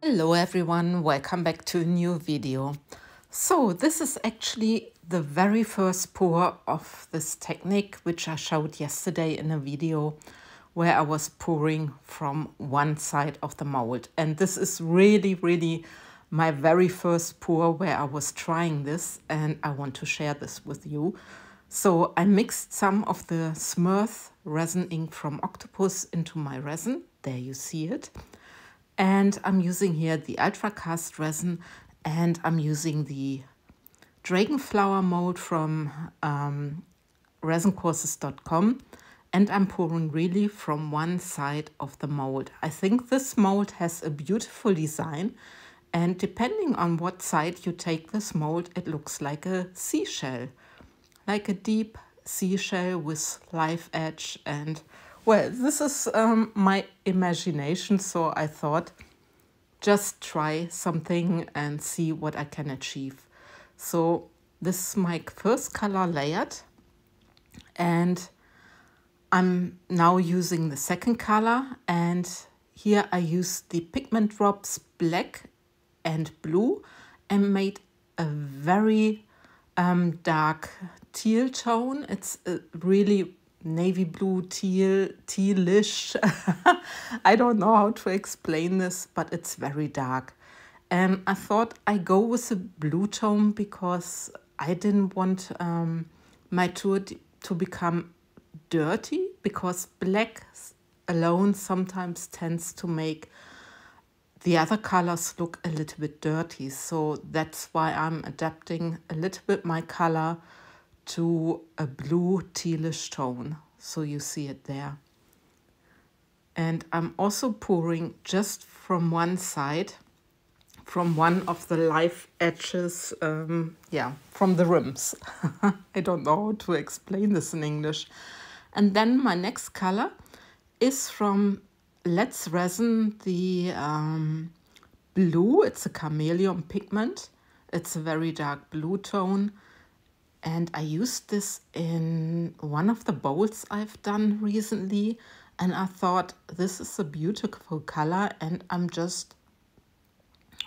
Hello everyone, welcome back to a new video. So this is actually the very first pour of this technique which I showed yesterday in a video where I was pouring from one side of the mold. And this is really my very first pour where I was trying this, and I want to share this with you. So I mixed some of the Smurf resin ink from Octopus into my resin. There you see it. And I'm using here the Ultracast resin, and I'm using the Dragonflower mold from resincourses.com, and I'm pouring really from one side of the mold. I think this mold has a beautiful design, and depending on what side you take this mold, it looks like a seashell, like a deep seashell with live edge. And well, this is my imagination, so I thought just try something and see what I can achieve. So this is my first color layered, and I'm now using the second color, and here I used the pigment drops black and blue and made a very dark teal tone. It's a really navy blue, tealish. I don't know how to explain this, but it's very dark. And I thought I go with a blue tone because I didn't want my tour to become dirty, because black alone sometimes tends to make the other colors look a little bit dirty. So that's why I'm adapting a little bit my color to a blue tealish tone. So you see it there. And I'm also pouring just from one side, from one of the live edges, from the rims. I don't know how to explain this in English. And then my next color is from Let's Resin, the blue. It's a Chameleon pigment. It's a very dark blue tone. And I used this in one of the bowls I've done recently. And I thought this is a beautiful color, and I'm just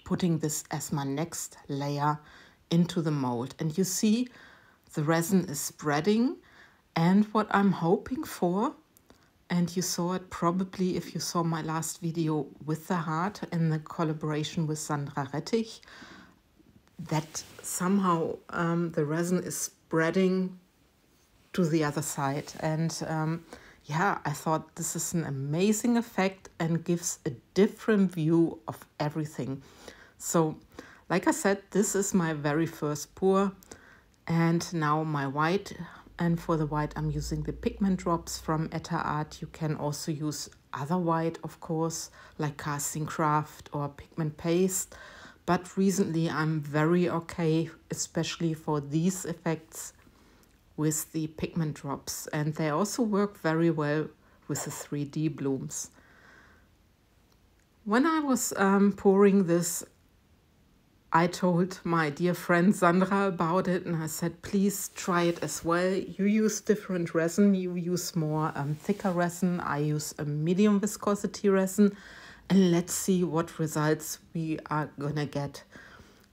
putting this as my next layer into the mold. And you see the resin is spreading, and what I'm hoping for, and you saw it probably if you saw my last video with the heart in the collaboration with Sandra, that somehow the resin is spreading to the other side. And I thought this is an amazing effect and gives a different view of everything. So like I said, this is my very first pour, and now my white. And for the white, I'm using the pigment drops from Etter Art. You can also use other white, of course, like casting craft or pigment paste. But recently I'm very okay, especially for these effects, with the pigment drops. And they also work very well with the 3D blooms. When I was pouring this, I told my dear friend Sandra about it, and I said, please try it as well. You use different resin. You use more thicker resin. I use a medium viscosity resin. And let's see what results we are gonna get.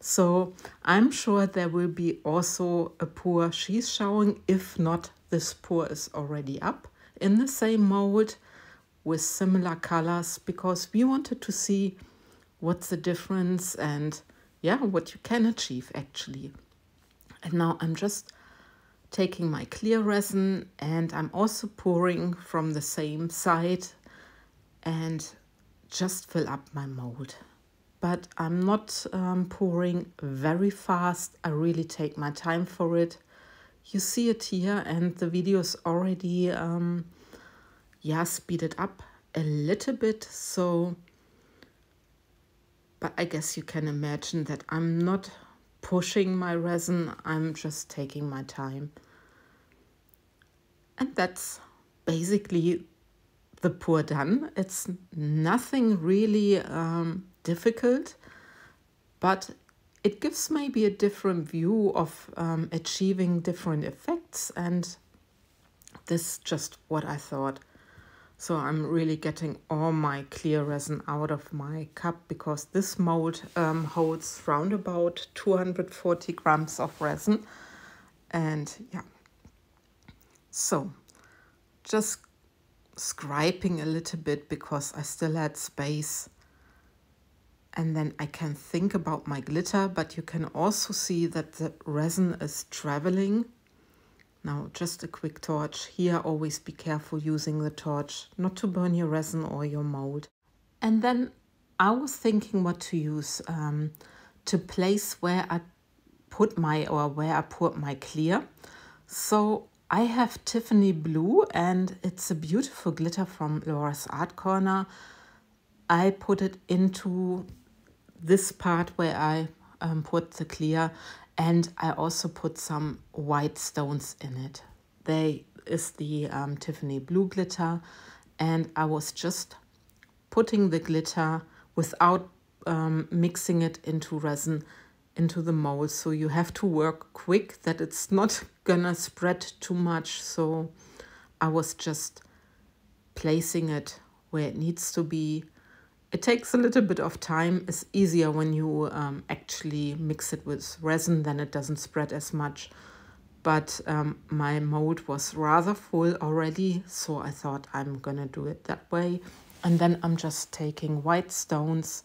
So I'm sure there will be also a pour she's showing. If not, this pour is already up in the same mold with similar colors, because we wanted to see what's the difference and what you can achieve actually. And now I'm just taking my clear resin, and I'm also pouring from the same side and just fill up my mold. But I'm not pouring very fast. I really take my time for it. You see it here, and the video is already speeded up a little bit. So, but I guess you can imagine that I'm not pushing my resin. I'm just taking my time. And that's basically the pour done. It's nothing really difficult, but it gives maybe a different view of achieving different effects, and this is just what I thought. So I'm really getting all my clear resin out of my cup, because this mold holds round about 240 grams of resin. And yeah, so just scribing a little bit because I still had space. And then I can think about my glitter, but you can also see that the resin is traveling. Now, just a quick torch. Here, always be careful using the torch, not to burn your resin or your mold. And then I was thinking what to use to place where I put my clear. So I have Tiffany Blue, and it's a beautiful glitter from Laura's Art Corner. I put it into this part where I put the clear, and I also put some white stones in it. They is the Tiffany Blue glitter, and I was just putting the glitter without mixing it into resin into the mold. So you have to work quick, that it's not gonna spread too much. So I was just placing it where it needs to be. It takes a little bit of time. It's easier when you actually mix it with resin, then it doesn't spread as much. But my mold was rather full already, so I thought I'm gonna do it that way. And then I'm just taking white stones,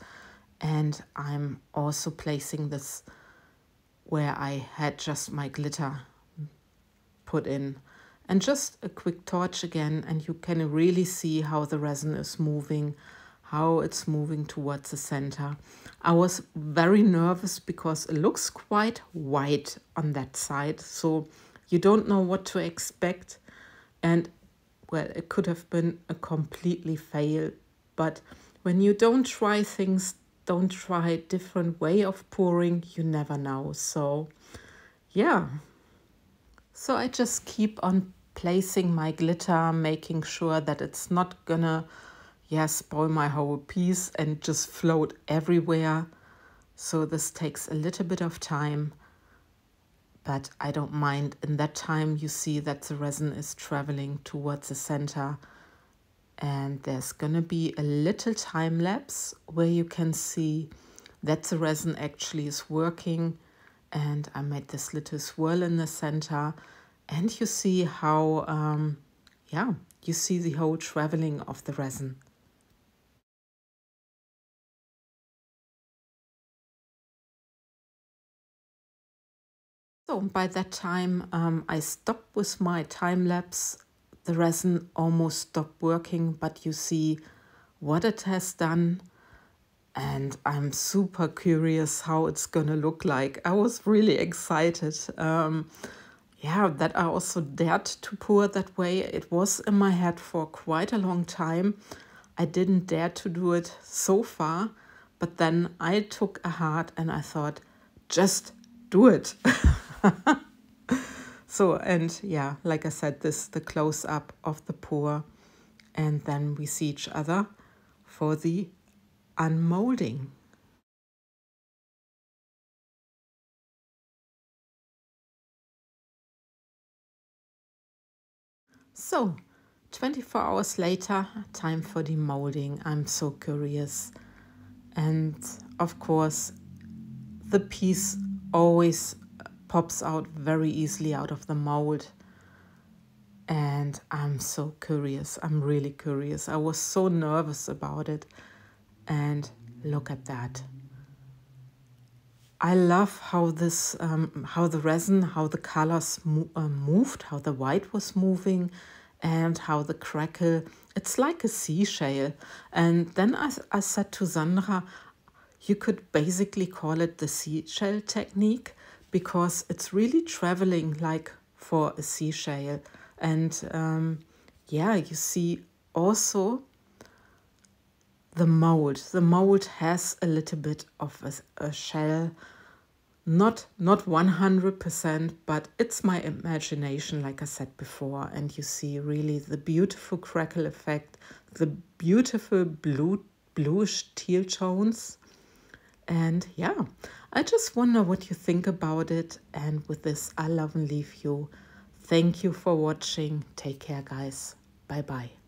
and I'm also placing this where I had just my glitter put in. And just a quick torch again, and you can really see how the resin is moving, how it's moving towards the center. I was very nervous because it looks quite white on that side, so you don't know what to expect. And well, it could have been a completely fail, but when you don't try things, don't try different way of pouring, you never know. So yeah, so I just keep on placing my glitter, making sure that it's not gonna spoil my whole piece and just float everywhere. So this takes a little bit of time, but I don't mind. In that time, you see that the resin is traveling towards the center, and there's gonna be a little time lapse where you can see that the resin actually is working. And I made this little swirl in the center, and you see how you see the whole traveling of the resin. So by that time, I stopped with my time lapse. The resin almost stopped working, but you see what it has done. And I'm super curious how it's gonna look like. I was really excited. That I also dared to pour that way. It was in my head for quite a long time. I didn't dare to do it so far, but then I took a heart and I thought, just do it. So, and yeah, like I said, this is the close-up of the pour, and then we see each other for the unmolding. So 24 hours later, time for the molding. I'm so curious. And of course, the piece always pops out very easily out of the mold. And I'm so curious. I'm really curious. I was so nervous about it. And look at that. I love how this, how the resin, how the colors moved, how the white was moving, and how the crackle, it's like a seashell. And then I said to Sandra, you could basically call it the seashell technique, because it's really traveling like for a seashell. And you see also the mold. The mold has a little bit of a shell, not 100%, but it's my imagination, like I said before. And you see really the beautiful crackle effect, the beautiful bluish teal tones. And yeah, I just wonder what you think about it. And with this, I love and leave you. Thank you for watching. Take care, guys. Bye-bye.